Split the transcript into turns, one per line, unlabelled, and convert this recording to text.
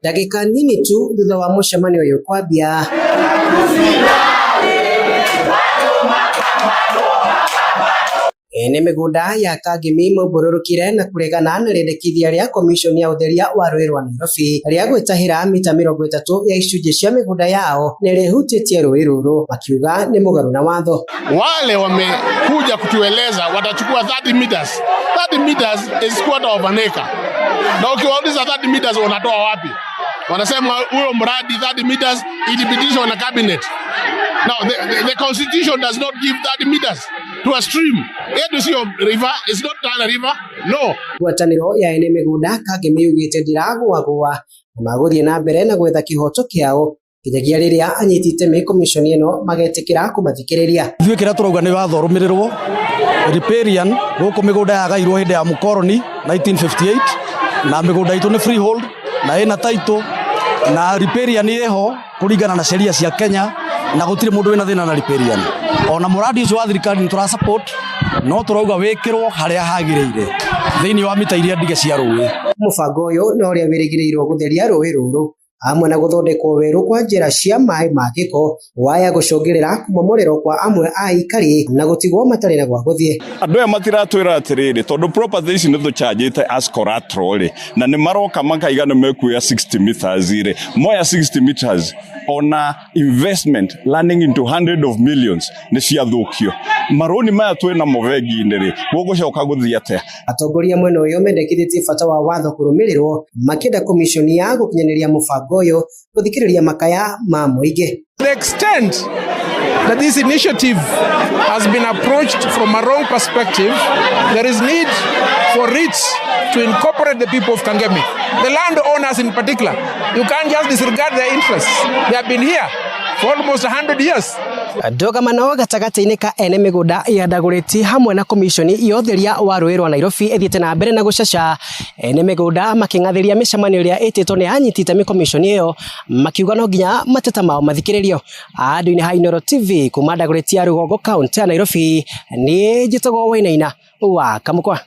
Ndagika nini tu thutha wa mũcemanio ũyũ kwambia. Ene mĩgũnda ya Kangemi maũmbũrũrũkire na kũregana na rĩendekithia rĩa komishoni ya ũtheria wa rũĩ rwa Nairobi rĩa gwĩtahĩra mita 30 ya icunjĩ cia mĩgũnda yao na rĩhutĩtie rũĩ rũrũ, makiuga nĩ mũgarũ na watho.
Wale wamekuja kutueleza watachukua 30 meters. 30 meters is quarter of an acre. Na ukiwauliza 30 meters wanatoa wapi? Wanasema huyo mradi 30 meters ilipitishwa na cabinet. Now the constitution does not give 30 meters to a stream. It is your river, it's not Tana River. No. Ngwatanĩro ya ene mĩgũnda Kangemi yugĩte ndiragũagũa na magũthiĩ na mbere na gwetha kĩhoto kĩao kinyagia rĩrĩa anyitĩte me komishoni ĩno magetĩkĩra kũmathikĩrĩria.
Ithuĩ kĩrĩa tũrauga nĩ watho ũrũmĩrĩrwo. Riparian gũkũ mĩgũnda yagairwo hĩndĩ ya mũkoroni 1958 na mĩgũnda itũ nĩ freehold na ĩna title na riparian ĩho kũringana na sheria cia Kenya na gũtirĩ mũndũ wĩna thĩna na riparian. Ona mũradi ũcio wa thirikari nĩ support no tũrauga wĩkĩrwo harĩa hagĩrĩire thĩinĩ wa mita iria ndige cia rũĩ.
Mũbango ũyũ no ũrĩa wĩrĩgĩrĩirwo gũtheria rũĩ rũrũ hamwe na gũthondekwo werũ kwa njĩra cia maĩ ma gĩko, waya gũcũngĩrĩra kũmomorerwo kwa amwe a ikari na gũtigwo matarĩ na gwa gũthiĩ.
Andũ aya matiratwĩra atĩrĩrĩ tondũ property ici nĩ tũchanjĩte as collateral na nĩ maroka makaiga nĩ mekuoya 60 meters ire moya 60 meters ona investment landing into hundreds of millions nĩ ciathũkio. Maroni maya twĩna movengi-inĩ rĩ gũgũcoka gũthiĩ atĩa?
Atongoria mwena ũyũ mendekithĩtie bata wa watho kũrũmĩrĩrwo makĩenda komishoni ya gũkinyanĩria mũbango ũyũ gũthikĩrĩria makaya ma mũingĩ.
The extent that this initiative has been approached from a wrong perspective, there is need for it to incorporate the people of Kangemi, the landowners in particular. You can't just disregard their interests. They have been here for almost 100 years.
Ndogamano gatagatĩ-inĩ ka ene mĩgũnda yandagũrĩti hamwe na komishoni ya ũtheria wa rũĩ rwa Nairobi ĩthiĩte na mbere na gũcaca. Ene mĩgũnda makĩng'athĩria mĩcemanio ĩrĩa ĩtĩtwo nĩ anyitĩte komishoni ĩyo makiuga no nginya mateta mao mathikĩrĩrio. Handũ-inĩ ha Inooro TV kuma Ndagũrĩti ya Rũgongo kaunti ya Nairobi, niĩ njĩtagwo Wainaina wa Kamũkwa.